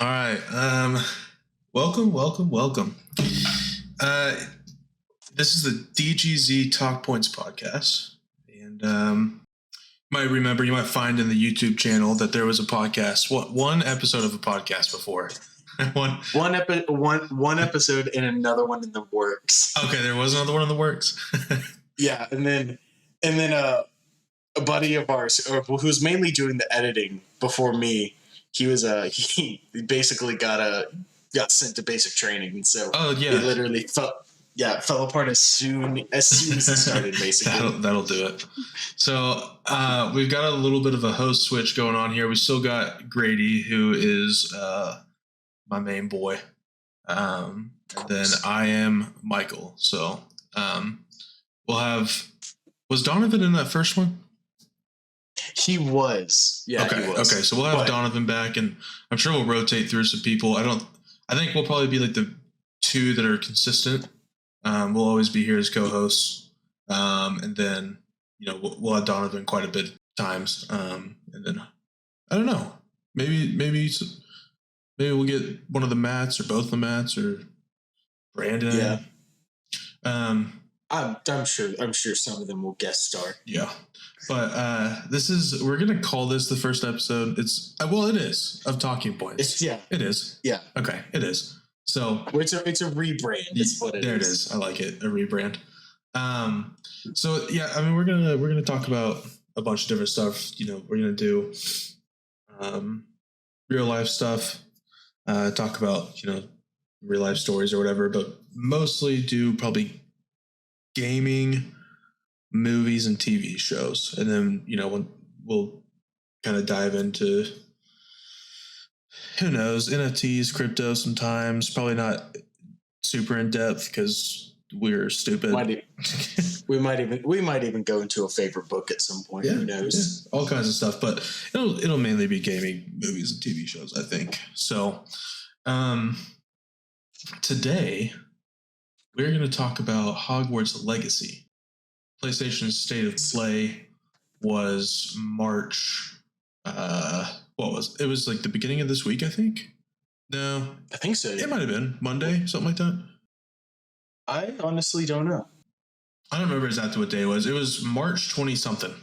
All right. Welcome. This is the DGZ Talk Points podcast. And you might find in the YouTube channel that there was a podcast, one episode of a podcast before. one episode and another one in the works. Okay, there was another one in the works. Yeah, and then a buddy of ours, who's mainly doing the editing before me, he basically got sent to basic training, and so it literally fell apart as soon as it started. Basically, that'll do it. So we've got a little bit of a host switch going on here. We still got Grady, who is my main boy, and then I am Michael. So we'll have. Was Donovan in that first one? He was. Yeah, okay. He was. Okay, so we'll have Donovan back, and I'm sure we'll rotate through some people. I think we'll probably be like the two that are consistent. We'll always be here as co-hosts, and then we'll have Donovan quite a bit times, and then I don't know, maybe we'll get one of the Matts or both the Matts or Brandon. Yeah. I'm sure some of them will guest star. Yeah. But we're going to call this the first episode. It is of Talking Points. It is. Yeah. Okay. It is. So it's a rebrand. That's what it is. There it is. I like it. A rebrand. So yeah, I mean, we're going to talk about a bunch of different stuff. We're going to do real life stuff, talk about, real life stories or whatever, but mostly do probably gaming, movies, and TV shows. And then, we'll kind of dive into, who knows, NFTs, crypto sometimes. Probably not super in depth because we're stupid. We might even go into a favorite book at some point. Yeah, who knows? Yeah, all kinds of stuff. But it'll mainly be gaming, movies, and TV shows, I think. So today we're going to talk about Hogwarts Legacy. PlayStation's State of Play was March. It was like the beginning of this week, I think. No, I think so. It might have been Monday, something like that. I honestly don't know. I don't remember exactly what day it was. It was March 20 something.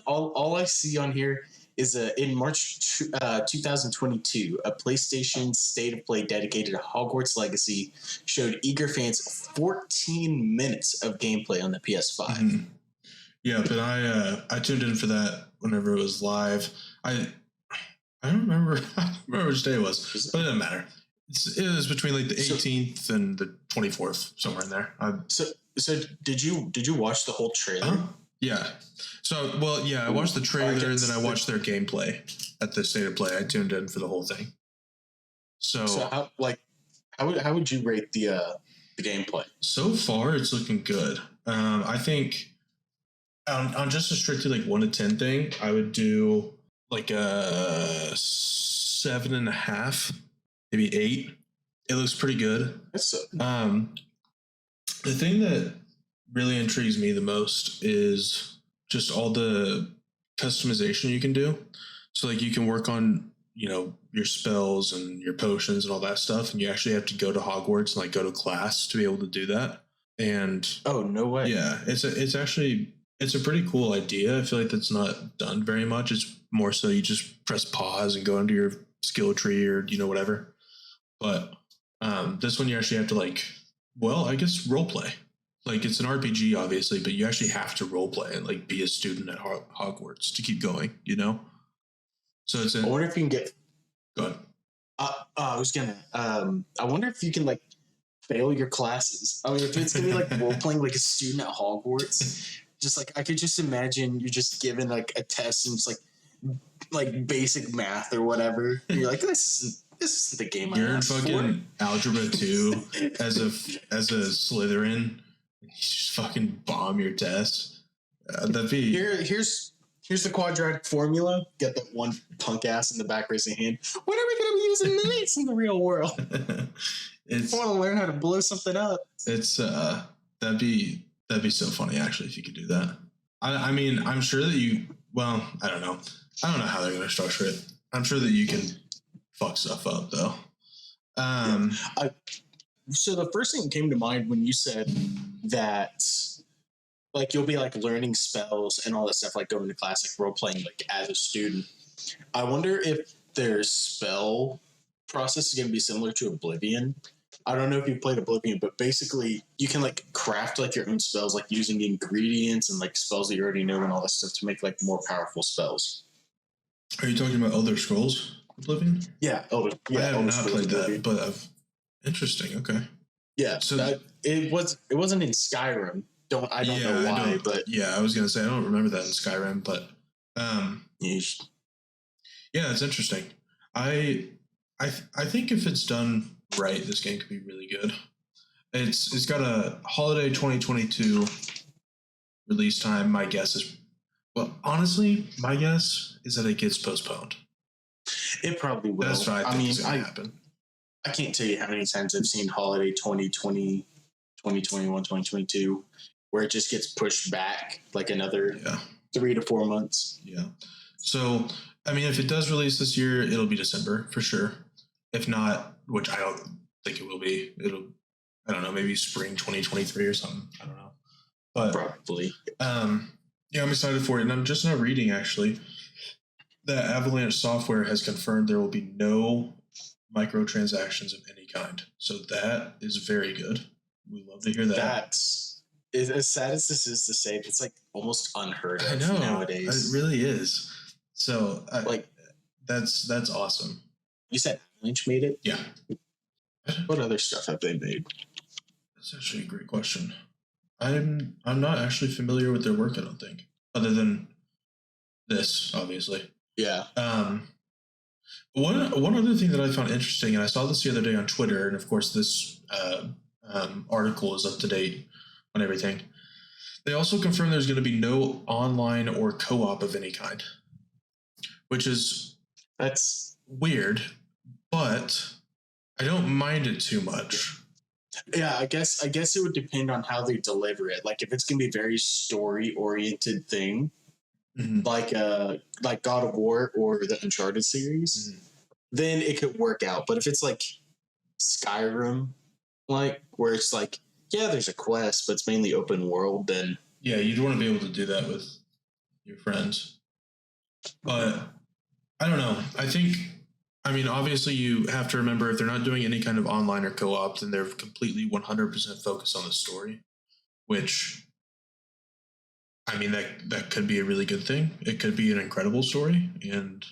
All I see on here is in March 2022, a PlayStation State of Play dedicated to Hogwarts Legacy showed eager fans 14 minutes of gameplay on the PS5. Mm-hmm. Yeah, but I tuned in for that whenever it was live. I don't remember. I don't remember which day it was, but it doesn't matter. It was between like the 18th and the 24th, somewhere in there. So did you watch the whole trailer? Yeah. So, I watched the trailer and then I watched their gameplay at the State of Play. I tuned in for the whole thing. So how would you rate the gameplay? So far, it's looking good. I think on just a strictly like 1 to 10 thing, I would do like a 7.5, maybe 8. It looks pretty good. The thing that really intrigues me the most is just all the customization you can do. So like you can work on, your spells and your potions and all that stuff. And you actually have to go to Hogwarts and like go to class to be able to do that. And oh, no way. Yeah. It's a pretty cool idea. I feel like that's not done very much. It's more so you just press pause and go into your skill tree or, whatever. But this one you actually have to I guess role play. Like it's an RPG, obviously, but you actually have to role play and like be a student at Hogwarts to keep going, So it's. I wonder if you can get. Go ahead. I was gonna. I wonder if you can like fail your classes. I mean, if it's gonna be like role playing like a student at Hogwarts, just like I could just imagine you're just given like a test and it's like basic math or whatever. And you're like, this isn't the game. You're in fucking Algebra 2 as a Slytherin. You just fucking bomb your test. That'd be here's the quadratic formula. Get that one punk ass in the back raising hand. When are we gonna be using this in the real world? I want to learn how to blow something up. It's that'd be so funny actually if you could do that. I mean, I'm sure that you. Well, I don't know how they're gonna structure it. I'm sure that you can fuck stuff up though. So the first thing that came to mind when you said that, like, you'll be like learning spells and all that stuff, like going to class, like role playing, like as a student. I wonder if their spell process is going to be similar to Oblivion. I don't know if you've played Oblivion, but basically you can like craft like your own spells, like using ingredients and like spells that you already know and all that stuff to make like more powerful spells. Are you talking about Elder Scrolls Oblivion? Yeah, I have not played that, but interesting. Okay. Yeah, so it wasn't in Skyrim. I don't know why, but yeah, I was gonna say I don't remember that in Skyrim, but yeah, it's interesting. I think if it's done right, this game could be really good. It's got a holiday 2022 release time. My guess is, well, honestly, my guess is that it gets postponed. It probably will. That's what I think is going to happen. I can't tell you how many times I've seen holiday 2020, 2021, 2022, where it just gets pushed back like another 3 to 4 months. Yeah. So, I mean, if it does release this year, it'll be December for sure. If not, which I don't think it will be, I don't know, maybe spring 2023 or something. I don't know. But probably. Yeah, I'm excited for it. And I'm just now reading, actually, that Avalanche Software has confirmed there will be no microtransactions of any kind. So that is very good. We love to hear that. That's, as sad as this is to say, it's like almost unheard of nowadays. It really is. So, that's awesome. You said Avalanche made it? Yeah. What other stuff have they made? That's actually a great question. I'm not actually familiar with their work, I don't think, other than this, obviously. Yeah. One other thing that I found interesting, and I saw this the other day on Twitter, and of course this article is up to date on everything. They also confirmed there's going to be no online or co-op of any kind, which is that's weird, but I don't mind it too much. Yeah, I guess it would depend on how they deliver it. Like if it's gonna be a very story oriented thing, like God of War or the Uncharted series, then it could work out. But if it's like Skyrim, like where it's like, yeah, there's a quest, but it's mainly open world, then yeah, you'd want to be able to do that with your friends. But I don't know. I mean, obviously, you have to remember if they're not doing any kind of online or co-op, then they're completely 100% focused on the story, which, I mean, that could be a really good thing. It could be an incredible story, and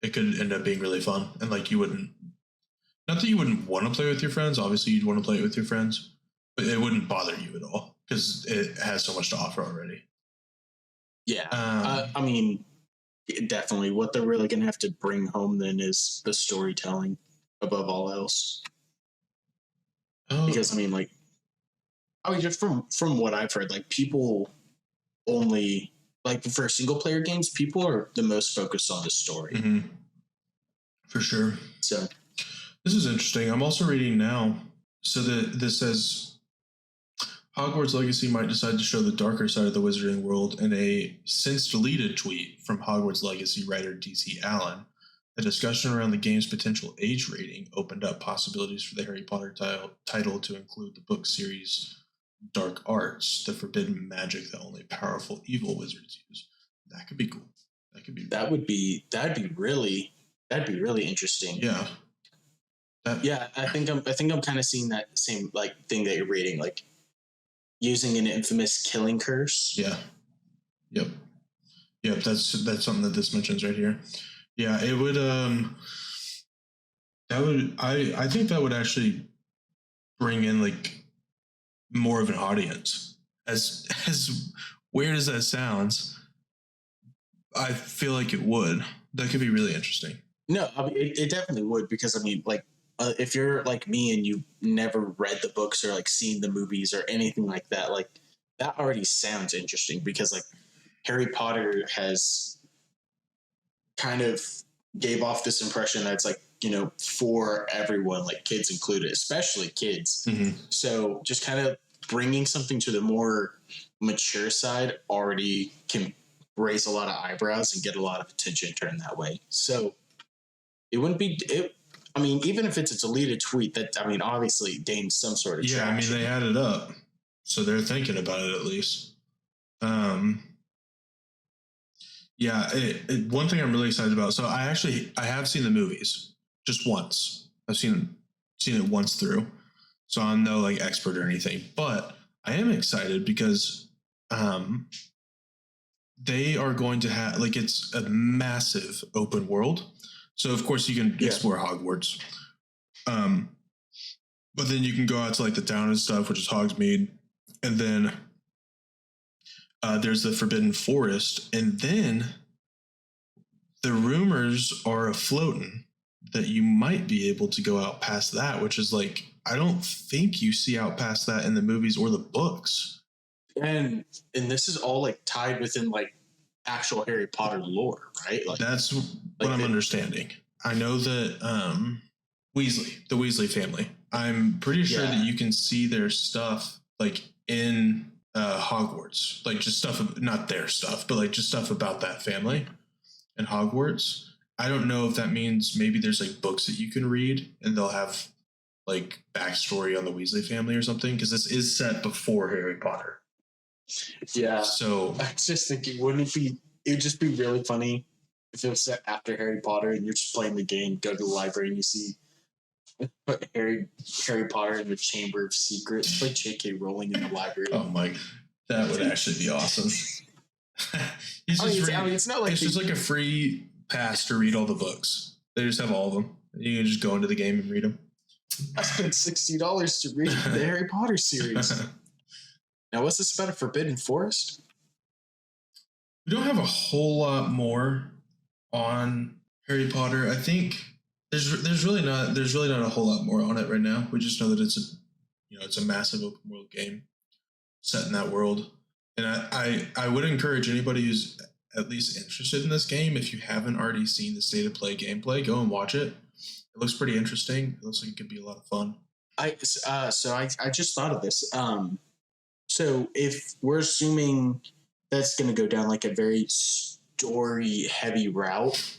it could end up being really fun. And like, not that you wouldn't want to play with your friends. Obviously, you'd want to play it with your friends, but it wouldn't bother you at all because it has so much to offer already. Yeah, I mean. Definitely. What they're really going to have to bring home then is the storytelling above all else. Because, I mean, just from what I've heard, like, people only, like, for single player games, people are the most focused on the story. Mm-hmm. For sure. So, this is interesting. I'm also reading now. So this says Hogwarts Legacy might decide to show the darker side of the wizarding world in a since-deleted tweet from Hogwarts Legacy writer D.C. Allen. A discussion around the game's potential age rating opened up possibilities for the Harry Potter title to include the book series Dark Arts, the forbidden magic that only powerful evil wizards use. That could be cool. That'd be really interesting. Yeah. I think I'm kind of seeing that same thing that you're reading, using an infamous killing curse. Yeah. Yep. That's something that this mentions right here. Yeah, it would. I think that would actually bring in more of an audience. As weird as that sounds, I feel like it would. That could be really interesting. No, I mean it definitely would, because I mean if you're like me and you've never read the books or seen the movies or anything like that, that already sounds interesting, because Harry Potter has kind of gave off this impression that it's for everyone, kids included, especially kids. Mm-hmm. So just kind of bringing something to the more mature side already can raise a lot of eyebrows and get a lot of attention turned that way. So it wouldn't be it. I mean, even if it's a deleted tweet, that I mean, obviously gained some sort of traction. I mean, they had it up, so they're thinking about it at least. One thing I'm really excited about. So I have seen the movies just once. I've seen it once through, so I'm no like expert or anything. But I am excited because they are going to have like it's a massive open world. So of course you can explore Hogwarts, but then you can go out to like the town and stuff, which is Hogsmeade, and then there's the Forbidden Forest, and then the rumors are afloating that you might be able to go out past that, which is like I don't think you see out past that in the movies or the books. And this is all like tied within like actual Harry Potter lore, right? Like that's what I'm understanding. I know that the Weasley family. I'm pretty sure that you can see their stuff like in Hogwarts, like just stuff, not their stuff, but like just stuff about that family in Hogwarts. I don't know if that means maybe there's like books that you can read and they'll have like backstory on the Weasley family or something, because this is set before Harry Potter. Yeah. So I was just thinking, it would just be really funny if it was set after Harry Potter and you're just playing the game, go to the library and you see Harry Potter in the Chamber of Secrets, like J.K. Rowling in the library. Oh my, that would actually be awesome. It's not like it's just like a free pass to read all the books. They just have all of them. You can just go into the game and read them. I spent $60 to read the Harry Potter series. Now, what's this about a Forbidden Forest? We don't have a whole lot more on Harry Potter. I think there's really not a whole lot more on it right now. We just know that it's a massive open world game set in that world. And I would encourage anybody who's at least interested in this game, if you haven't already seen the state of play gameplay, go and watch it. It looks pretty interesting. It looks like it could be a lot of fun. I just thought of this. So if we're assuming that's going to go down like a very story heavy route,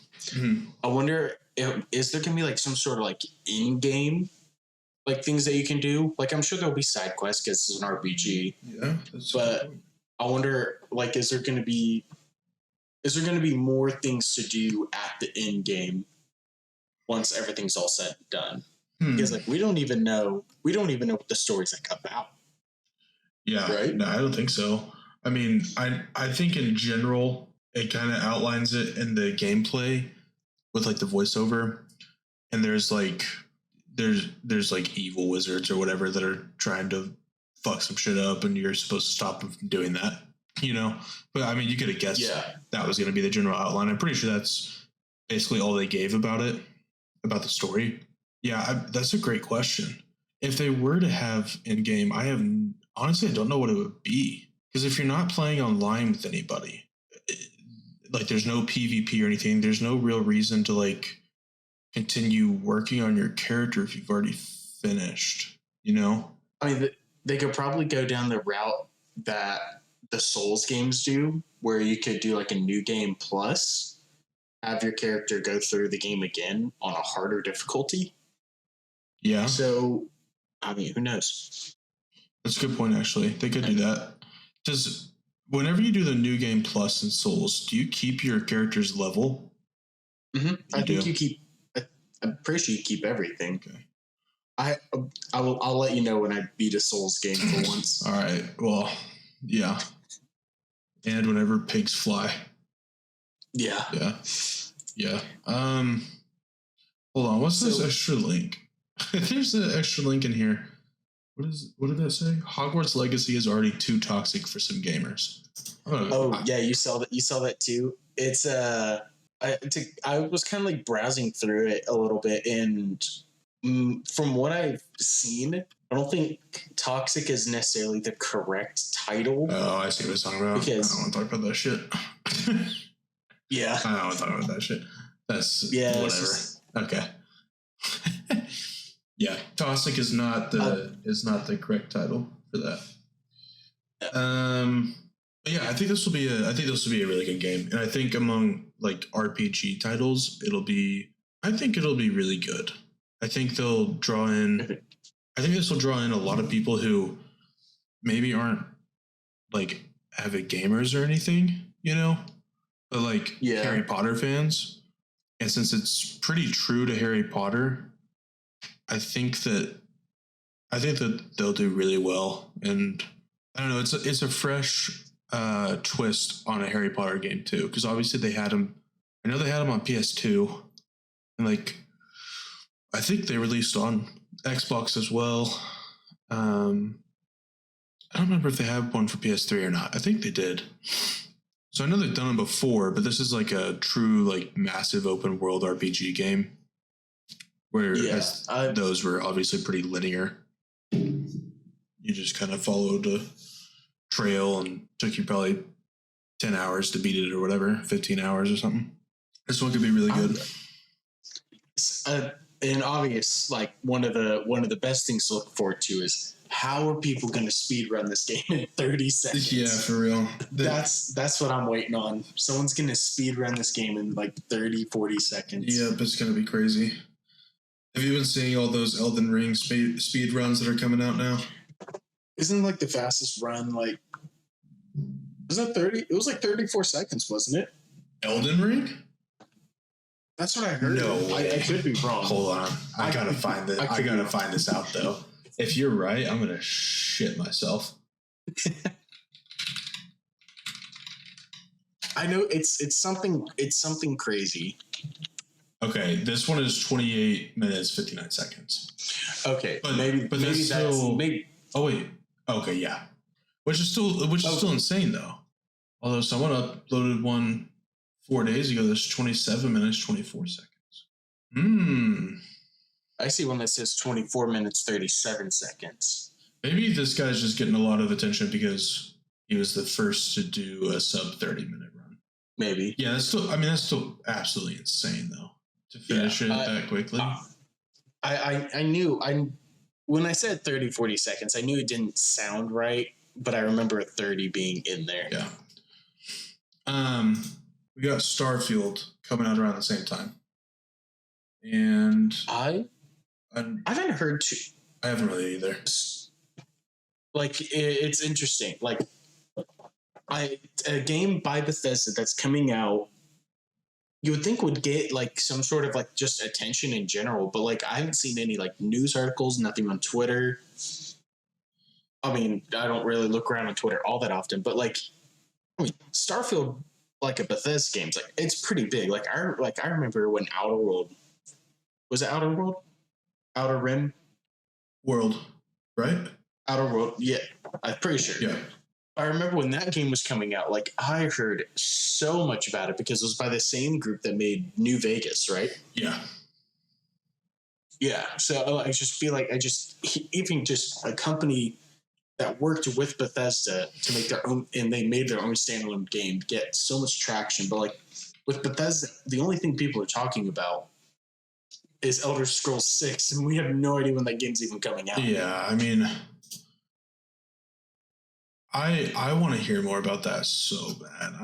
I wonder, is there going to be like some sort of like in-game like things that you can do? Like I'm sure there'll be side quests because it's an RPG. Yeah. But I wonder, like, is there going to be more things to do at the end game once everything's all said and done? Because like we don't even know what the story's like about. Yeah, right? No, I don't think so. I mean, I think in general it kind of outlines it in the gameplay with like the voiceover, and there's like evil wizards or whatever that are trying to fuck some shit up, and you're supposed to stop them from doing that, But I mean, you could have guessed that was going to be the general outline. I'm pretty sure that's basically all they gave about the story. Yeah, that's a great question. If they were to have in game, I don't know what it would be, because if you're not playing online with anybody, like there's no PvP or anything, there's no real reason to like continue working on your character if you've already finished. I mean, they could probably go down the route that the Souls games do, where you could do like a new game plus, have your character go through the game again on a harder difficulty. Yeah. So, I mean, who knows? That's a good point, actually. They could do that. Whenever you do the new game plus in Souls, do you keep your character's level? Mm-hmm. I think you keep. I'm pretty sure you keep everything. Okay. I'll let you know when I beat a Souls game for once. All right. Well, yeah. And whenever pigs fly. Yeah. Yeah. Yeah. Hold on. What's this extra link? There's an extra link in here. What did that say? Hogwarts Legacy is already too toxic for some gamers. Yeah, you saw that too. It's I was kind of like browsing through it a little bit, and from what I've seen, I don't think toxic is necessarily the correct title. Oh, I see what it's talking about. Because, I don't want to talk about that shit. Yeah. I don't want to talk about that shit. That's whatever. Okay. Yeah, toxic is not the correct title for that. But yeah, I think this will be a really good game, and I think among like RPG titles, I think it'll be really good. I think they'll draw in. I think this will draw in a lot of people who maybe aren't like avid gamers or anything, but like Harry Potter fans. And since it's pretty true to Harry Potter, I think that they'll do really well. And I don't know, it's a fresh twist on a Harry Potter game too, because obviously they had them. I know they had them on PS2, and like I think they released on Xbox as well. I don't remember if they have one for PS3 or not. I think they did. So I know they've done them before, but this is like a true like massive open world RPG game, whereas those were obviously pretty linear. You just kind of followed a trail and took you probably 10 hours to beat it or whatever, 15 hours or something. This one could be really good. And obvious, like one of the best things to look forward to is how are people going to speed run this game in 30 seconds? Yeah, for real. That's what I'm waiting on. Someone's going to speed run this game in like 30, 40 seconds. Yep, it's going to be crazy. Have you been seeing all those Elden Ring speed runs that are coming out now? Isn't like the fastest run like was that 30? It was like 34 seconds, wasn't it? Elden Ring? That's what I heard. No way. I could be wrong. Hold on. I gotta find this out though. If you're right, I'm gonna shit myself. I know it's something crazy. Okay, this one is 28 minutes 59 seconds. Okay, but maybe that's still. Maybe. Oh wait. Okay, yeah. Which is still insane though. Although someone uploaded one 4 days ago, that's 27 minutes 24 seconds. I see one that says 24 minutes 37 seconds. Maybe this guy's just getting a lot of attention because he was the first to do a sub 30-minute run. Maybe. Yeah, that's still absolutely insane though to finish it that quickly. I knew when I said 30, 40 seconds, I knew it didn't sound right, but I remember a 30 being in there. Yeah. We got Starfield coming out around the same time. And I haven't heard too. I haven't really either. Like it's interesting. Like a game by Bethesda that's coming out, you would think would get like some sort of like just attention in general, but like I haven't seen any like news articles, nothing on Twitter. I mean, I don't really look around on Twitter all that often, but like, I mean, Starfield, like a Bethesda game's like it's pretty big. Like I remember when Outer World was it Outer World, Outer Rim, World, right? Outer World, yeah, I'm pretty sure. Yeah. I remember when that game was coming out, like I heard so much about it because it was by the same group that made New Vegas, right? Yeah. Yeah. So I just feel like even just a company that worked with Bethesda to make their own, and they made their own standalone game get so much traction. But like with Bethesda, the only thing people are talking about is Elder Scrolls 6, and we have no idea when that game's even coming out. Yeah, I mean, I want to hear more about that so bad.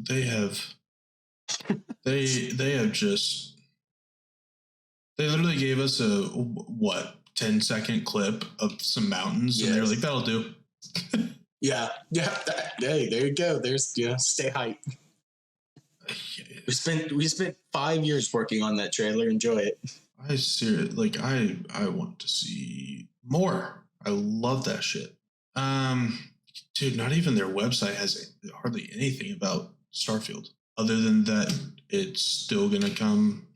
They literally gave us a 10-second clip of some mountains, and they're like, that'll do. Yeah. Hey, there you go. There's stay hype. We spent 5 years working on that trailer. Enjoy it. I want to see more. I love that shit. Dude, not even their website has hardly anything about Starfield other than that it's still gonna come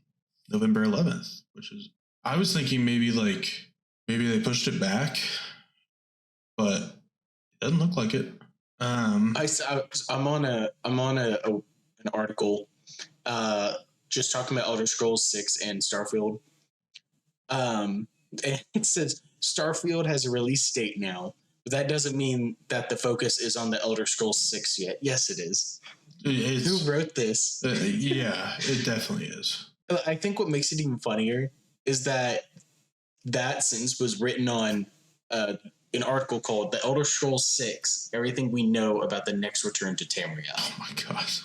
November 11th, which is I was thinking maybe they pushed it back, but it doesn't look like it. I'm on an article just talking about Elder Scrolls 6 and Starfield. And it says Starfield has a release date now, but that doesn't mean that the focus is on the Elder Scrolls 6 yet. Yes, it is. Who wrote this? Yeah, it definitely is. I think what makes it even funnier is that sentence was written on an article called "The Elder Scrolls 6: Everything We Know About the Next Return to Tamriel." Oh my gosh.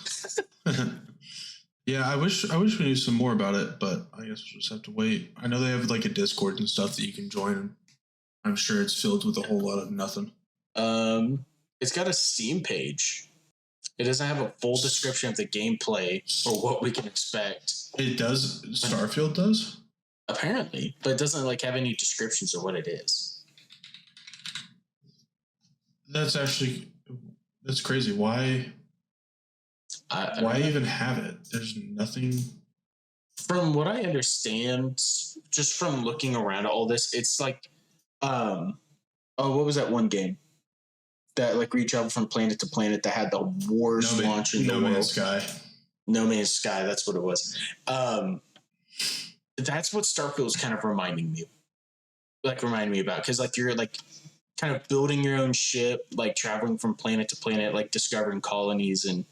Yeah, I wish we knew some more about it, but I guess we'll just have to wait. I know they have like a Discord and stuff that you can join. I'm sure it's filled with a whole lot of nothing. It's got a Steam page. It doesn't have a full description of the gameplay or what we can expect. It does. Starfield does? Apparently, but it doesn't like have any descriptions of what it is. That's crazy. Why even have it? There's nothing. From what I understand, just from looking around at all this, it's like, what was that one game that like we traveled from planet to planet that had the worst launch in the world? No Man's Sky. No Man's Sky. That's what it was. That's what Starfield is kind of reminding me about, because like you're like kind of building your own ship, like traveling from planet to planet, like discovering colonies and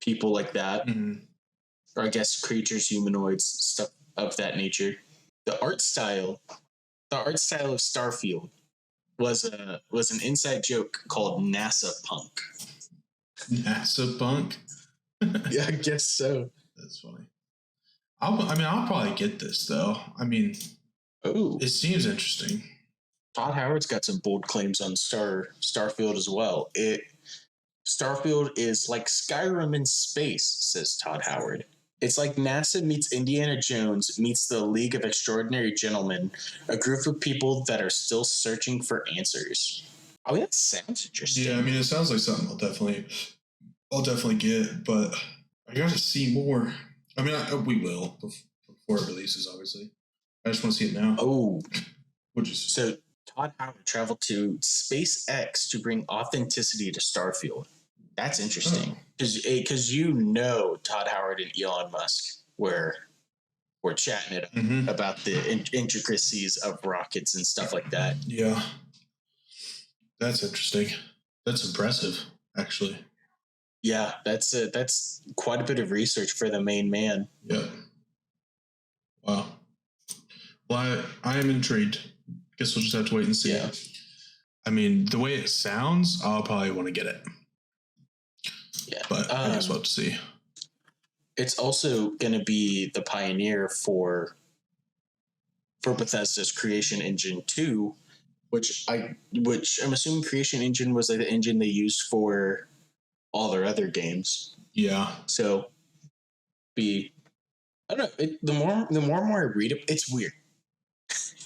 people like that, or I guess creatures, humanoids, stuff of that nature. The art style of Starfield was an inside joke called NASA Punk. NASA Punk? Yeah, I guess so. That's funny. I'll probably get this though. It seems interesting. Todd Howard's got some bold claims on Starfield as well. Starfield is like Skyrim in space, says Todd Howard. It's like NASA meets Indiana Jones meets the League of Extraordinary Gentlemen, a group of people that are still searching for answers. I mean, that sounds interesting. Yeah, it sounds like something I'll definitely get, but I gotta see more. We will before it releases, obviously. I just want to see it now. Oh. So Todd Howard traveled to SpaceX to bring authenticity to Starfield. That's interesting. Because Todd Howard and Elon Musk were chatting it up about the intricacies of rockets and stuff like that. Yeah. That's interesting. That's impressive, actually. Yeah, that's quite a bit of research for the main man. Yeah. Wow. Well, I am intrigued. Guess we'll just have to wait and see. Yeah. The way it sounds, I'll probably want to get it. Yeah. But I guess we'll have to see. It's also going to be the pioneer for Bethesda's Creation Engine 2, which I'm assuming Creation Engine was like the engine they used for all their other games. Yeah. So I don't know. The more and more I read it, it's weird.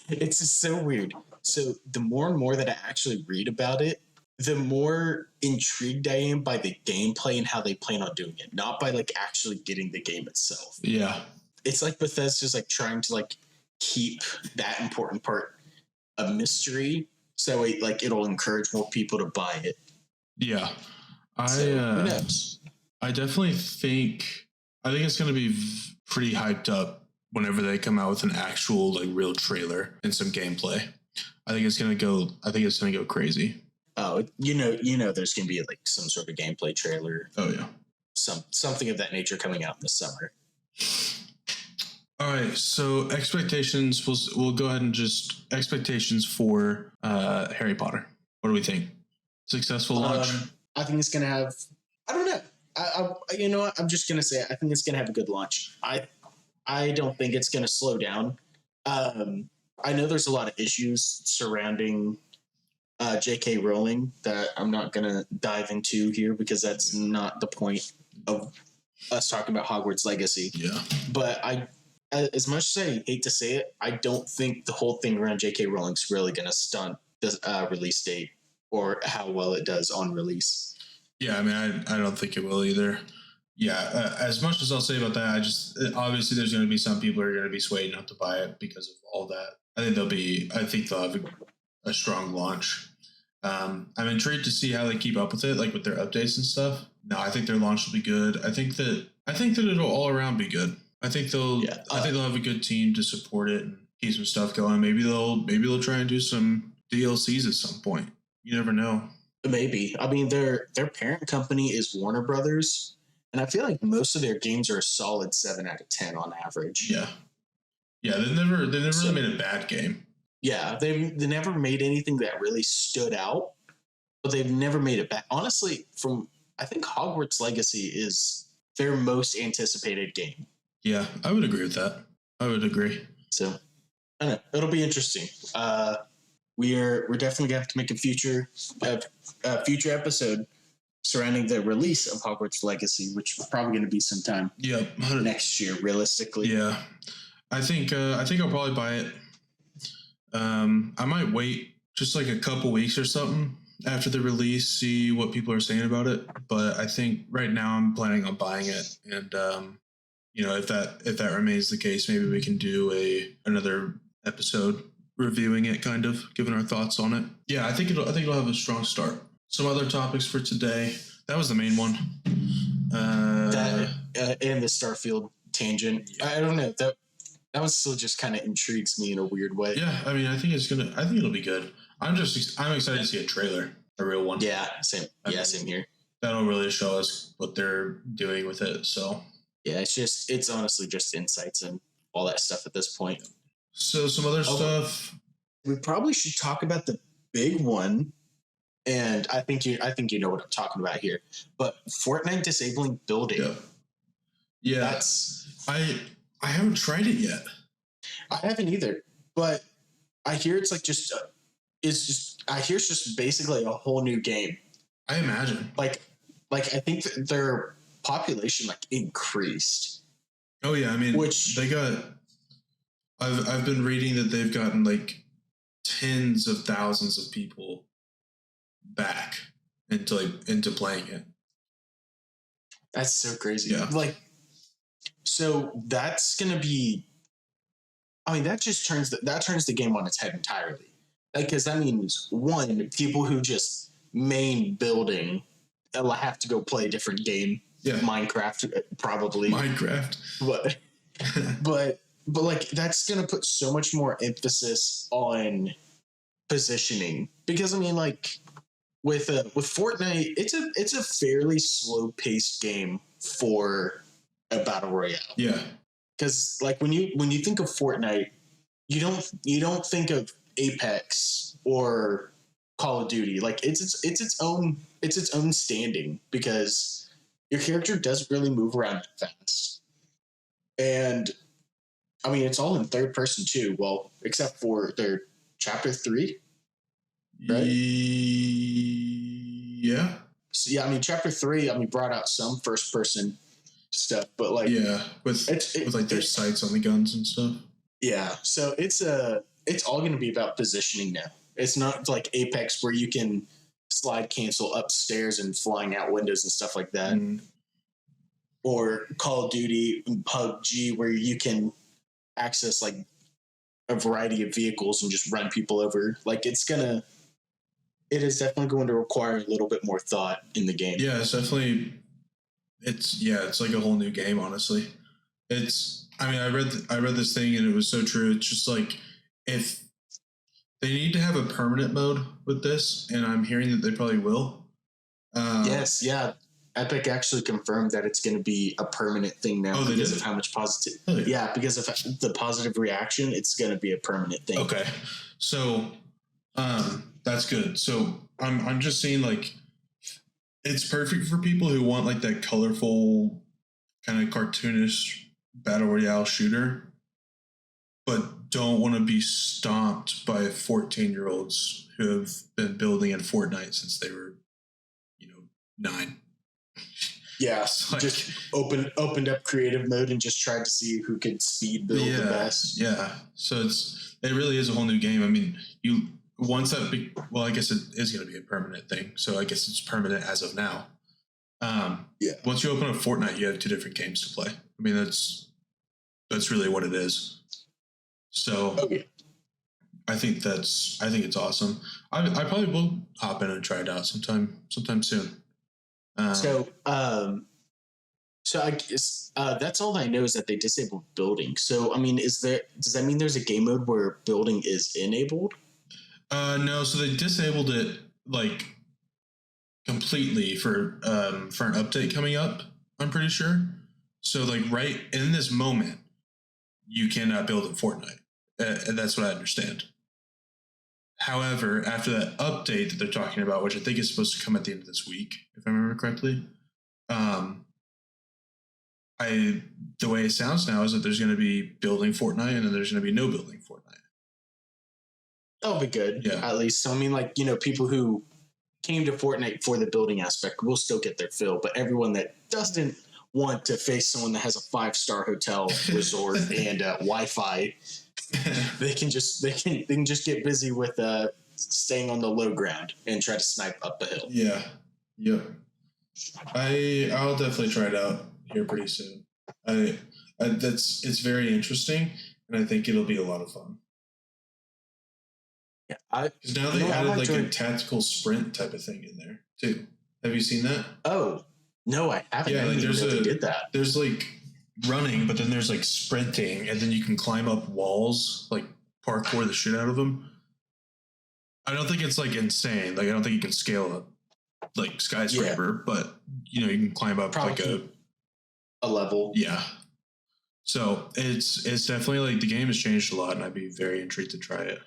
It's just so weird. So the more and more that I actually read about it, the more intrigued I am by the gameplay and how they plan on doing it, not by like actually getting the game itself. Yeah. It's like Bethesda's like trying to like keep that important part a mystery, so it'll encourage more people to buy it. Yeah. Who knows? I definitely think it's going to be pretty hyped up whenever they come out with an actual like real trailer and some gameplay. I think it's going to go crazy. Oh, there's going to be like some sort of gameplay trailer. Oh yeah. Something of that nature coming out in the summer. All right, so expectations. We'll go ahead and just expectations for Harry Potter. What do we think? Successful launch? I think it's going to have. I don't know. You know what? I'm just going to say I think it's going to have a good launch. I don't think it's going to slow down. I know there's a lot of issues surrounding J.K. Rowling that I'm not going to dive into here because that's not the point of us talking about Hogwarts Legacy. Yeah. But as much as I hate to say it, I don't think the whole thing around J.K. Rowling's really going to stunt the release date or how well it does on release. Yeah, I don't think it will either. Yeah, as much as I'll say about that, obviously there's going to be some people who are going to be swayed not to buy it because of all that. I think they'll have a strong launch. I'm intrigued to see how they keep up with it, like with their updates and stuff. No, I think their launch will be good. I think that it'll all around be good. I think they'll have a good team to support it and keep some stuff going. Maybe they'll try and do some DLCs at some point. You never know. Maybe. Their parent company is Warner Brothers, and I feel like most of their games are a solid 7 out of 10 on average. Yeah. Yeah, they've never really made a bad game. Yeah, they never made anything that really stood out, but they've never made it back. Honestly, from I think Hogwarts Legacy is their most anticipated game. Yeah, I would agree with that. I would agree. So I don't know. It'll be interesting. We're definitely gonna have to make a future episode surrounding the release of Hogwarts Legacy, which is probably going to be sometime next year, realistically. Yeah, I think I'll probably buy it. I might wait just like a couple weeks or something after the release, see what people are saying about it. But I think right now I'm planning on buying it, and if that remains the case, maybe we can do another episode reviewing it, kind of giving our thoughts on it. Yeah, I think it'll have a strong start. Some other topics for today. That was the main one. That and the Starfield tangent. Yeah. I don't know. That one still just kind of intrigues me in a weird way. Yeah, I mean, I think it'll be good. I'm excited to see a trailer, a real one. Yeah, same. Same here. That'll really show us what they're doing with it. So yeah, it's honestly just insights and all that stuff at this point. So some other stuff. We probably should talk about the big one. And I think you know what I'm talking about here. But Fortnite disabling building. Yeah. I haven't tried it yet. I haven't either. But I hear it's just basically a whole new game. I imagine. Like I think their population increased. Oh yeah, I mean, I've been reading that they've gotten tens of thousands of people back into playing it. That's so crazy. Yeah. So that's gonna be. I mean, that just turns the game on its head entirely. Because that means one, people who just main building have to go play a different game. Yeah. Minecraft, probably. Minecraft. But that's gonna put so much more emphasis on positioning, because I mean, with Fortnite, it's a fairly slow paced game for a battle royale. Yeah, because when you think of Fortnite, you don't think of Apex or Call of Duty. It's its own standing, because your character doesn't really move around that fast, and I mean it's all in third person too. Well, except for their chapter 3. Right? Yeah. So, yeah, I mean, chapter 3, brought out some first person stuff, but with their sights on the guns and stuff. Yeah, so it's all going to be about positioning now. It's not like Apex where you can slide cancel upstairs and flying out windows and stuff like that, or Call of Duty and PUBG where you can access a variety of vehicles and just run people over. It is definitely going to require a little bit more thought in the game. Yeah, it's definitely. It's like a whole new game. Honestly, I read this thing and it was so true. It's just if they need to have a permanent mode with this, and I'm hearing that they probably will. Yes, yeah. Epic actually confirmed that it's going to be a permanent thing now because of how much positive. Oh, yeah, because of the positive reaction, it's going to be a permanent thing. Okay, so. That's good. So I'm just saying it's perfect for people who want that colorful kind of cartoonish battle royale shooter, but don't want to be stomped by 14-year-olds who have been building in Fortnite since they were 9. Yeah, just opened up creative mode and just tried to see who could speed build the best. Yeah, so it really is a whole new game. I mean, once that I guess it is going to be a permanent thing. So I guess it's permanent as of now. Once you open up Fortnite, you have 2 different games to play. I mean, that's really what it is. So I think it's awesome. I probably will hop in and try it out sometime soon. So I guess that's all I know is that they disabled building. So I mean, does that mean there's a game mode where building is enabled? No, so they disabled it completely for an update coming up. I'm pretty sure. So right in this moment, you cannot build in Fortnite, and that's what I understand. However, after that update that they're talking about, which I think is supposed to come at the end of this week, if I remember correctly, the way it sounds now is that there's going to be building Fortnite and then there's going to be no building Fortnite. That'll be good. Yeah. At least. So, I mean, like, people who came to Fortnite for the building aspect will still get their fill, but everyone that doesn't want to face someone that has a 5-star hotel resort and Wi-Fi, they can just get busy with staying on the low ground and try to snipe up the hill. Yeah. Yep. I'll definitely try it out here pretty soon. It's very interesting, and I think it'll be a lot of fun. Yeah, because now they added like a tactical sprint type of thing in there too. Have you seen that? Oh no, I haven't. Yeah, like they did that. There's like running, but then there's like sprinting, and then you can climb up walls, like parkour the shit out of them. I don't think it's like insane. Like I don't think you can scale up like skyscraper, but you can climb up probably like a level. Yeah. So it's definitely like the game has changed a lot, and I'd be very intrigued to try it.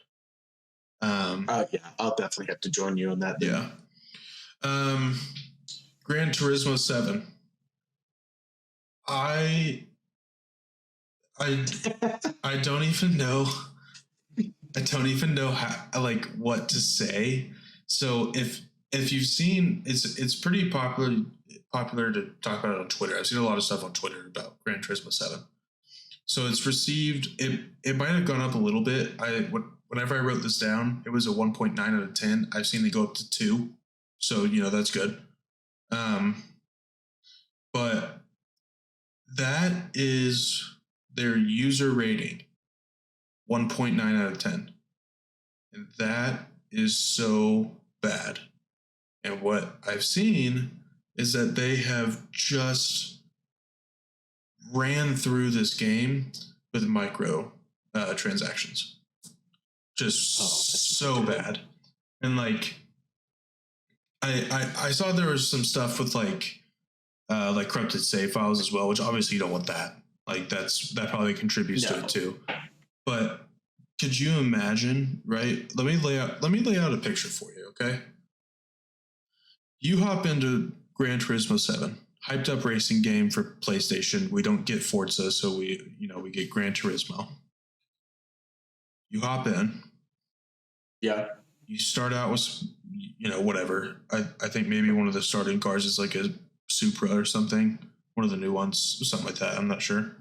Yeah, I'll definitely have to join you on that. Then. Yeah. Gran Turismo 7. I don't even know. I don't even know how, like, what to say. So if you've seen, it's pretty popular to talk about it on Twitter. I've seen a lot of stuff on Twitter about Gran Turismo 7. So it's received. It might have gone up a little bit. Whenever I wrote this down, it was a 1.9 out of 10. I've seen it go up to 2. So, that's good. But that is their user rating, 1.9 out of 10. And that is so bad. And what I've seen is that they have just ran through this game with micro transactions. Just so bad. And like I saw there was some stuff with like corrupted save files as well, which obviously you don't want that. Like that probably contributes to it too. But could you imagine, right? Let me lay out a picture for you, okay? You hop into Gran Turismo 7, hyped up racing game for PlayStation. We don't get Forza, so we get Gran Turismo. You hop in. Yeah. You start out with, whatever. I think maybe one of the starting cars is like a Supra or something. One of the new ones, something like that. I'm not sure.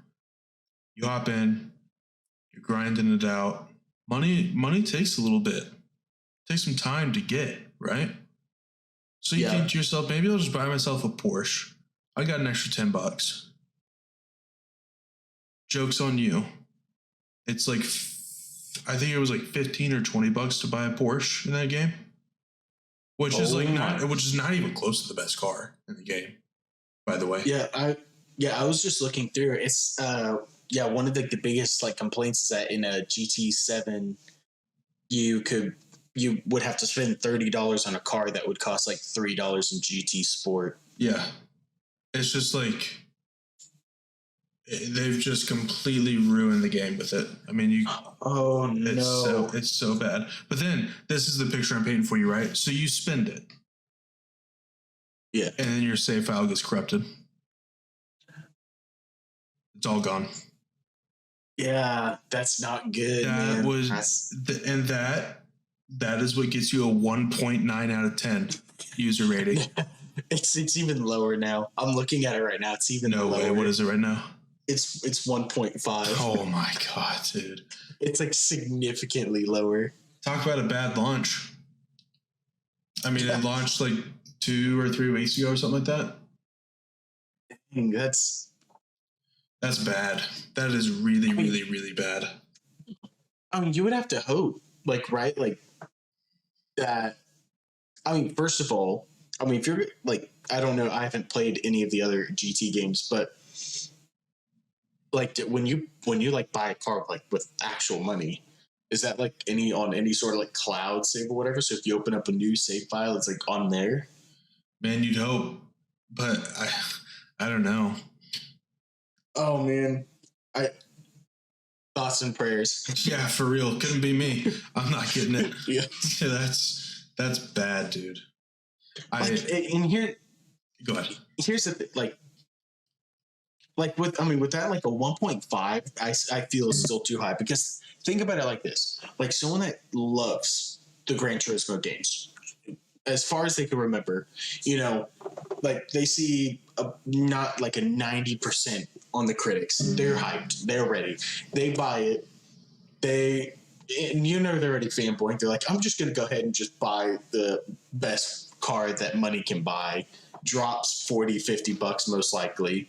You hop in. You're grinding it out. Money takes a little bit. Takes some time to get, right? So you think to yourself, maybe I'll just buy myself a Porsche. I got an extra $10. Joke's on you. It's like, I think it was like $15 or $20 to buy a Porsche in that game, which is not even close to the best car in the game, by the way. Yeah, I was just looking through. It's one of the biggest like complaints is that in a GT7, you would have to spend $30 on a car that would cost like $3 in GT Sport. Yeah, it's just like they've just completely ruined the game with it. I mean, it's so bad. But then this is the picture I'm painting for you, right? So you spend it, yeah, and then your save file gets corrupted. It's all gone. Yeah, that's not good. That that is what gets you a 1.9 out of 10 user rating. It's even lower now. I'm looking at it right now. It's even lower. No way. What is it right now? It's 1.5. Oh my god, dude! It's like significantly lower. Talk about a bad launch. I mean, it launched like 2 or 3 weeks ago or something like that. That's bad. That is really, really, really bad. I mean, you would have to hope, like, right? Like, that. I mean, first of all, if you're, like, I don't know, I haven't played any of the other GT games, but, like, when you like, buy a car, like, with actual money, is that, like, on any sort of, like, cloud save or whatever? So if you open up a new save file, it's, like, on there? Man, you'd hope. But I don't know. Oh man, thoughts thoughts and prayers. Yeah, for real. Couldn't be me. I'm not getting it. Yeah. That's bad, dude. And here, go ahead. Here's the thing, with that, like a 1.5, I feel is still too high, because think about it like this: like someone that loves the Gran Turismo games, as far as they can remember, like they see not like a 90% on the critics. They're hyped. They're ready. They buy it. They're already fanboying. They're like, I'm just going to go ahead and just buy the best car that money can buy. Drops $40-$50 most likely,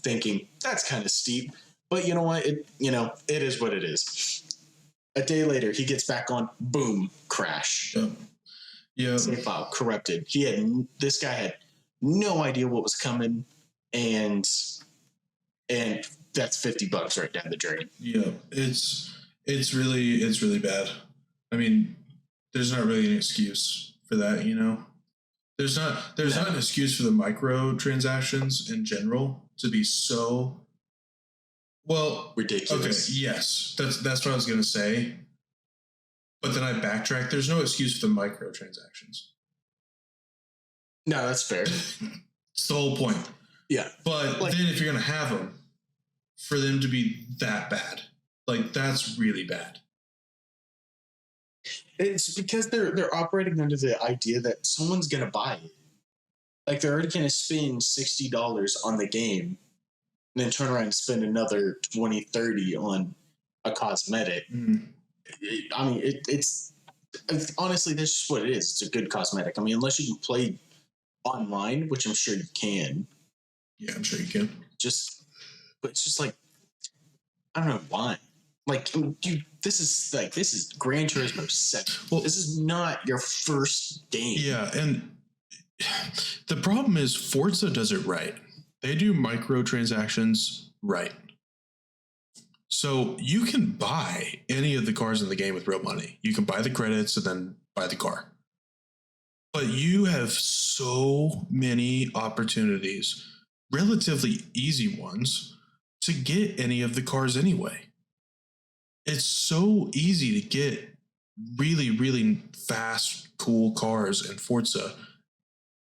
thinking that's kind of steep. But you know what? It is what it is. A day later, he gets back on. Boom, crash. Yeah. Save file corrupted. This guy had no idea what was coming, and that's $50 right down the drain. Yeah, it's really bad. I mean, there's not really an excuse for that, There's not an excuse for the microtransactions in general to be so ridiculous. Okay, yes, that's what I was gonna say. But then I backtrack. There's no excuse for the microtransactions. No, that's fair. It's the whole point. Yeah, but then if you're gonna have them, for them to be that bad, like that's really bad. It's because they're operating under the idea that someone's gonna buy it. Like they're already gonna spend $60 on the game, and then turn around and spend another $20-$30 on a cosmetic. It's honestly, that's just what it is. It's a good cosmetic. I mean, unless you can play online, which I'm sure you can. Yeah, I'm sure you can. But it's just like, I don't know why. Like, dude, this is Gran Turismo 7. Well, this is not your first game. Yeah, and the problem is Forza does it right. They do microtransactions right. So you can buy any of the cars in the game with real money. You can buy the credits and then buy the car. But you have so many opportunities, relatively easy ones, to get any of the cars anyway. It's so easy to get really, really fast, cool cars in Forza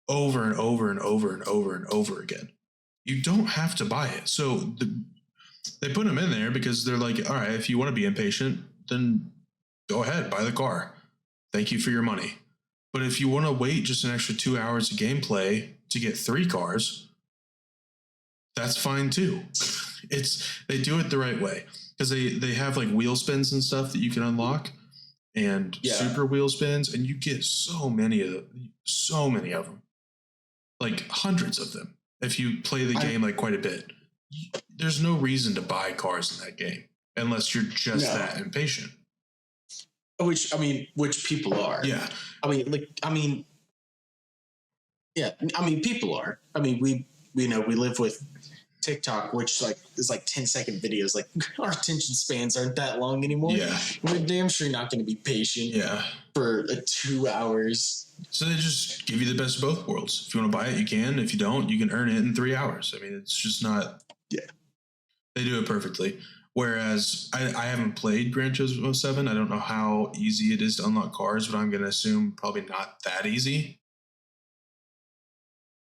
over and over and over and over and over again. You don't have to buy it. So they put them in there because they're like, all right, if you want to be impatient, then go ahead, buy the car. Thank you for your money. But if you want to wait just an extra 2 hours of gameplay to get 3 cars, that's fine too. They do it the right way, because they have like wheel spins and stuff that you can unlock, and super wheel spins, and you get so many of them, like hundreds of them. If you play the game like quite a bit, there's no reason to buy cars in that game unless you're just that impatient. Which people are. Yeah. People are. I mean, we live with TikTok, which is 10-second videos. Like, our attention spans aren't that long anymore. Yeah. We're damn sure not going to be patient for 2 hours. So they just give you the best of both worlds. If you want to buy it, you can. If you don't, you can earn it in 3 hours. I mean, it's just not... Yeah. They do it perfectly. Whereas I haven't played Gran Turismo 7. I don't know how easy it is to unlock cars, but I'm going to assume probably not that easy.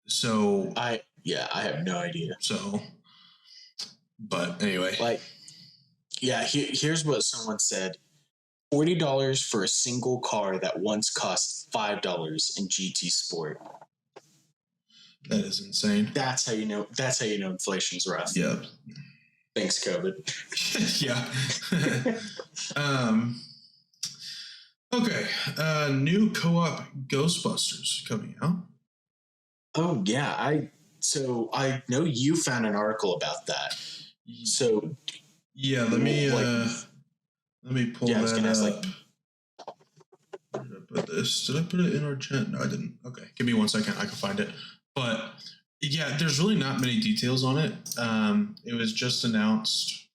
So... I have no idea. So... But anyway. Here's what someone said. $40 for a single car that once cost $5 in GT Sport. That is insane. That's how you know inflation's rough. Yeah. Thanks, COVID. Yeah. Okay. New co-op Ghostbusters coming out. Oh yeah, I know you found an article about that. So yeah, let me pull that up. Where did I put this? Did I put it in our chat? No, I didn't. Okay, give me 1 second. I can find it. But yeah, there's really not many details on it. It was just announced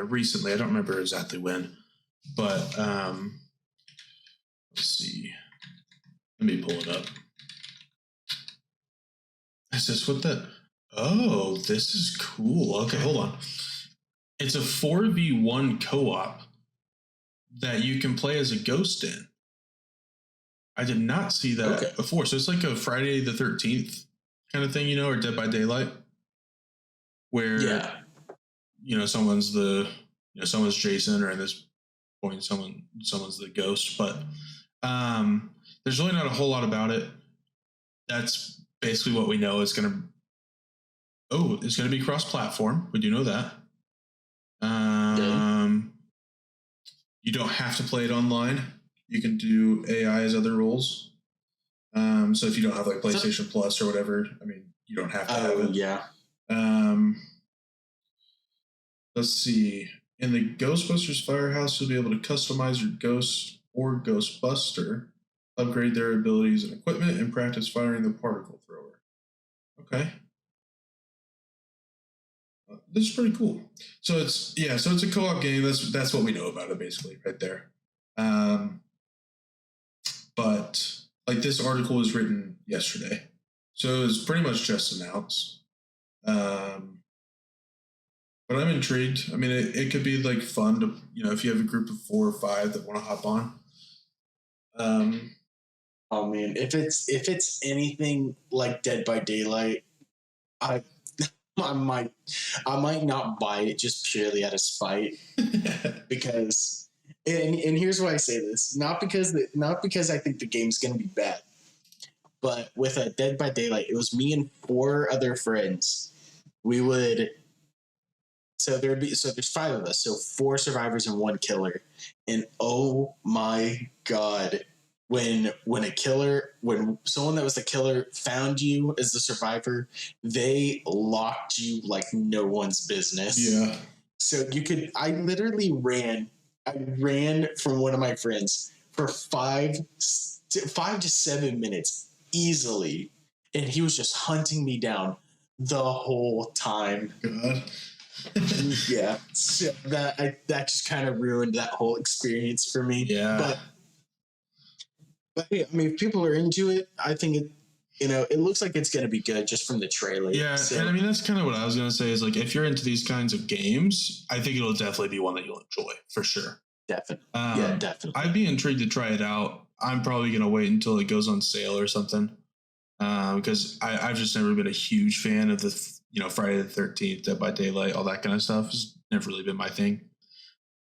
recently. I don't remember exactly when, but let's see. Let me pull it up. It says, what the? Oh, this is cool. Okay, hold on. It's a 4v1 co-op that you can play as a ghost in. I did not see that before. So it's like a Friday the 13th kind of thing, or Dead by Daylight, where someone's someone's Jason, or at this point someone's the ghost. But there's really not a whole lot about it. That's basically what we know. It's gonna be cross-platform. We do know that. You don't have to play it online. You can do AI as other roles. So if you don't have like PlayStation Plus or whatever, you don't have to have it. Yeah. Let's see. In the Ghostbusters Firehouse, you'll be able to customize your ghost or Ghostbuster, upgrade their abilities and equipment, and practice firing the particle thrower. Okay. This is pretty cool. So it's a co-op game. That's what we know about it basically right there. But like this article was written yesterday, so it's pretty much just announced. But I'm intrigued. It could be like fun to if you have a group of 4 or 5 that want to hop on. Oh man, if it's anything like Dead by Daylight, I might not buy it just purely out of spite because and here's why I say this, not because I think the game's gonna be bad, but with a Dead by Daylight, it was me and 4 other friends. There's 5 of us, so 4 survivors and 1 killer, and oh my god. When someone that was the killer found you as the survivor, they locked you like no one's business. Yeah. So I literally ran from one of my friends for 5 to 7 minutes easily. And he was just hunting me down the whole time. God. Yeah. So that just kind of ruined that whole experience for me. Yeah. But hey, if people are into it, I think it looks like it's going to be good just from the trailer. Yeah, so. And that's kind of what I was going to say is like if you're into these kinds of games, I think it'll definitely be one that you'll enjoy for sure. Definitely. Yeah, definitely. I'd be intrigued to try it out. I'm probably going to wait until it goes on sale or something because I've just never been a huge fan of the Friday the 13th, Dead by Daylight, all that kind of stuff. It's never really been my thing.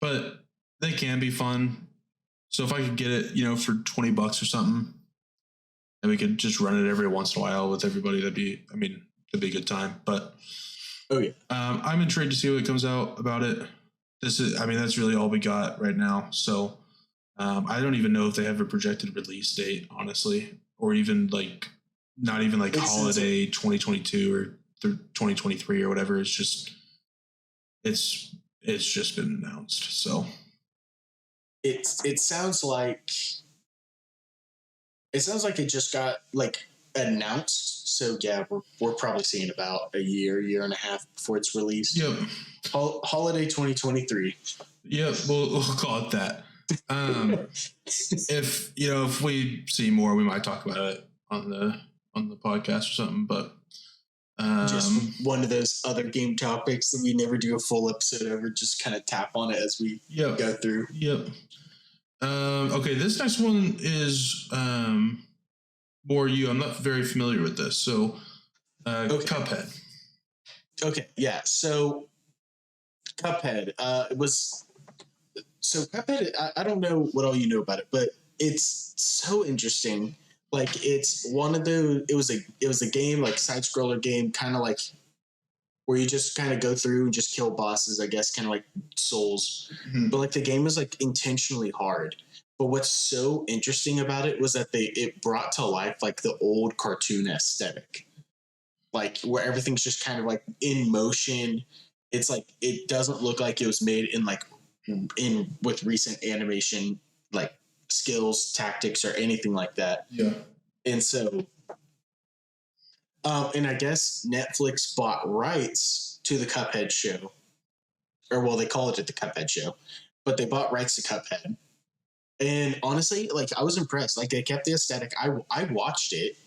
But they can be fun. So if I could get it, for $20 or something, and we could just run it every once in a while with everybody, that'd be a good time. But I'm intrigued to see what comes out about it. That's really all we got right now. So I don't even know if they have a projected release date, honestly, or even not even holiday 2022 or 2023 or whatever. It's just been announced. So. It sounds like it just got announced. So yeah, we're probably seeing about a year and a half before it's released. Yep. Holiday 2023. Yep, we'll call it that. If we see more, we might talk about it on the podcast or something. But just one of those other game topics that we never do a full episode over. Just kind of tap on it as we go through. Yep. Okay, this next one is more you. I'm not very familiar with this. So, Cuphead. Okay, yeah. So, Cuphead. Cuphead. I don't know what all you know about it, but it's so interesting. It's one of those. It was a game, side scroller game, kind of like where you just kind of go through and just kill bosses, I guess, kind of like Souls. Mm-hmm. But the game was intentionally hard. But what's so interesting about it was that it brought to life the old cartoon aesthetic, where everything's just kind of in motion. It's it doesn't look like it was made with recent animation skills, tactics, or anything like that. Yeah. And so. And I guess Netflix bought rights to the Cuphead show. Or, well, they call it the Cuphead show. But they bought rights to Cuphead. And honestly, I was impressed. They kept the aesthetic. I watched it.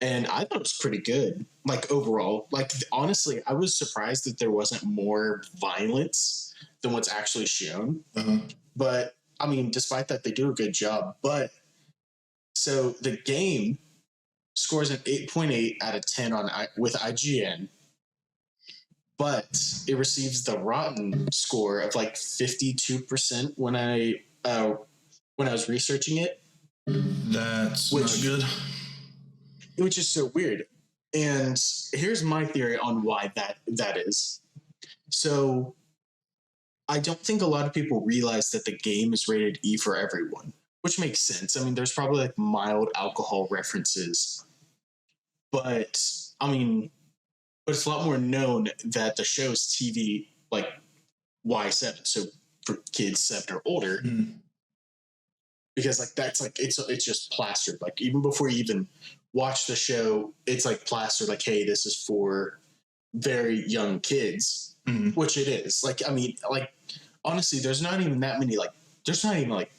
and I thought it was pretty good. Like overall, like honestly, I was surprised that there wasn't more violence than what's actually shown. Uh-huh. But I mean, despite that, they do a good job. But so the game scores an 8.8 out of 10 with IGN, but it receives the Rotten score of like 52% when I was researching it. That's not good. Which is so weird. And here's my theory on why that is. So I don't think a lot of people realize that the game is rated E for everyone, which makes sense. I mean, there's probably like mild alcohol references, but I mean, but it's a lot more known that the show's TV like Y7, so for kids 7 or older, because like that's like it's just plastered. Like even before you even watch the show, it's like plastered. Like, hey, this is for very young kids, which it is. Like, I mean, like honestly, there's not even that many. Like, there's not even like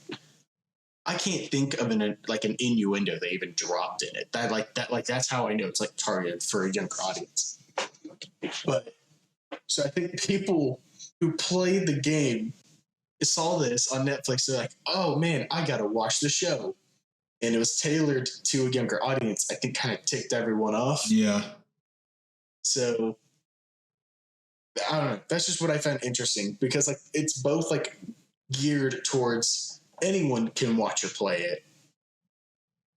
I can't think of an innuendo they even dropped in it. That's how I know it's like targeted for a younger audience. But so I think people who played the game saw this on Netflix. They're like, oh man, I gotta watch the show. And it was tailored to a younger audience. I think kind of ticked everyone off. Yeah. So I don't know. That's just what I found interesting because like it's both like geared towards anyone can watch or play it.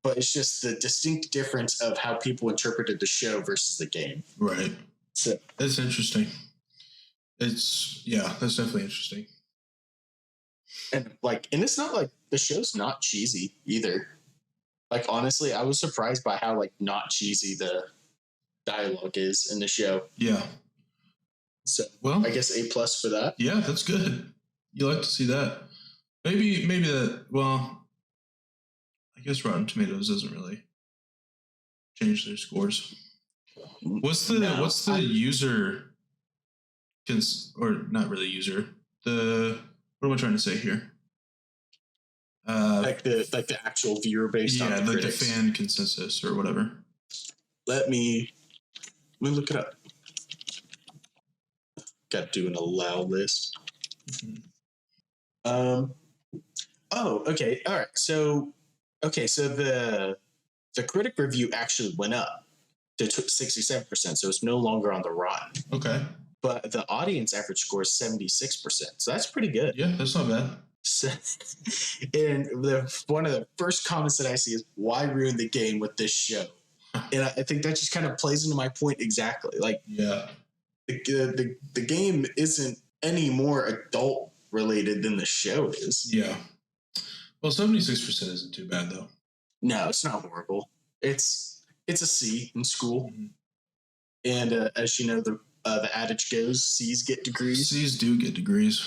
But it's just the distinct difference of how people interpreted the show versus the game. Right. So that's interesting. That's definitely interesting. And it's not like the show's not cheesy either. Like honestly, I was surprised by how like not cheesy the dialogue is in the show. Yeah. So well, I guess A+ for that. Yeah, that's good. You like to see that. Maybe that. Well, I guess Rotten Tomatoes doesn't really change their scores. What's the user? Or not really user. What am I trying to say here? Like the actual viewer based on the critics. The fan consensus or whatever. Let me look it up. Got to do an allow list. Oh, okay. All right. So the critic review actually went up to 67%, so it's no longer on the Rotten. Okay. But the audience average score is 76%, so that's pretty good. Yeah, that's not bad. So, and one of the first comments that I see is, why ruin the game with this show? And I think that just kind of plays into my point exactly. Like, yeah, the game isn't any more adult related than the show is. Yeah. Well, 76% isn't too bad though. No, it's not horrible. It's a C in school, and as you know, the adage goes, C's get degrees. C's do get degrees.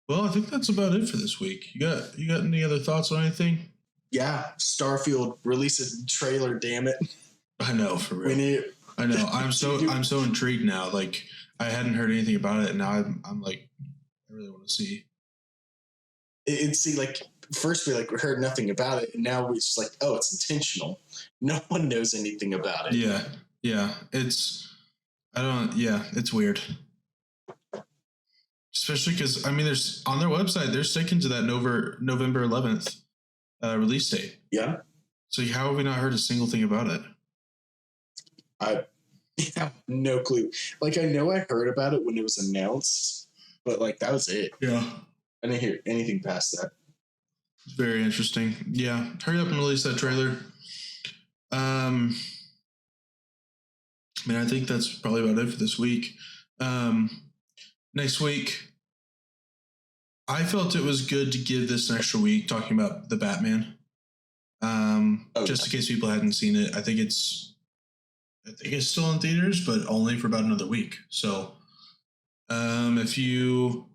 Well, I think that's about it for this week. You got any other thoughts on anything? Yeah, Starfield, release a trailer, damn it. I know, for real. I know. I'm so intrigued now. Like, I hadn't heard anything about it, and now I'm like, I really want to see. First we heard nothing about it, and now we're just like, oh, it's intentional. No one knows anything about it. Yeah. It's weird. Especially because, I mean, there's on their website, they're sticking to that November 11th release date. Yeah. So how have we not heard a single thing about it? I have no clue. Like, I know I heard about it when it was announced, but that was it. Yeah. I didn't hear anything past that. It's very interesting. Yeah. Hurry up and release that trailer. I mean, I think that's probably about it for this week. Next week, I felt it was good to give this an extra week talking about the Batman. Just in case people hadn't seen it. I think it's still in theaters, but only for about another week. So, if you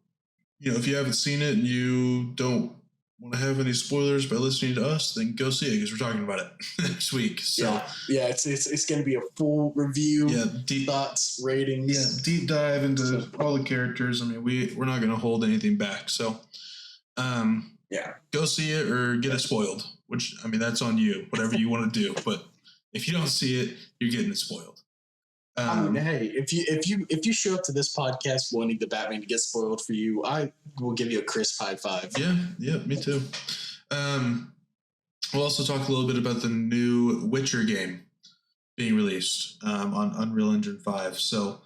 haven't seen it and you don't want to have any spoilers by listening to us, then go see it because we're talking about it next week. So it's going to be a full review. Yeah, deep thoughts, ratings. Yeah, deep dive into all the characters. I mean, we're not going to hold anything back. So, go see it or get it spoiled. Which, I mean, that's on you. Whatever you want to do, but If you don't see it, you're getting it spoiled. I mean, hey, if you show up to this podcast wanting the Batman to get spoiled for you, I will give you a crisp high five. Yeah, me too. We'll also talk a little bit about the new Witcher game being released on Unreal Engine 5. So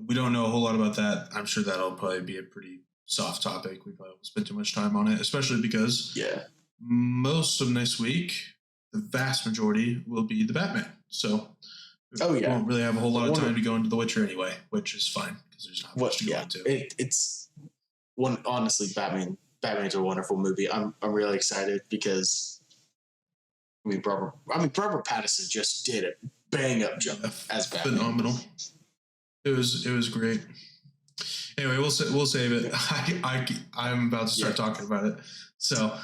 we don't know a whole lot about that. I'm sure that'll probably be a pretty soft topic. We probably won't spend too much time on it, especially because most of next week, the vast majority will be the Batman. So we won't really have a whole lot of time to go into The Witcher anyway, which is fine because there's not much to go into. It's one, honestly, Batman's a wonderful movie. I'm really excited because Robert Pattinson just did a bang up job as Batman. Phenomenal. It was great. Anyway, we'll save it. I'm about to start talking about it. So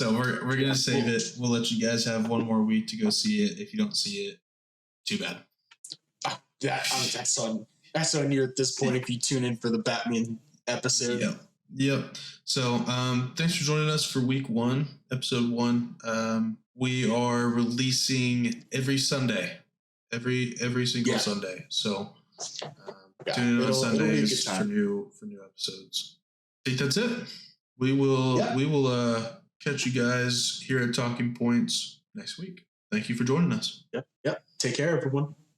we're gonna save it. We'll let you guys have one more week to go see it. If you don't see it, too bad. That's on you at this point. If you tune in for the Batman episode. Yep. So thanks for joining us for week 1, episode 1. We are releasing every Sunday, every single Sunday. So tune in on Sundays for new episodes. I think that's it. We will catch you guys here at Talking Points next week. Thank you for joining us. Yep. Take care, everyone.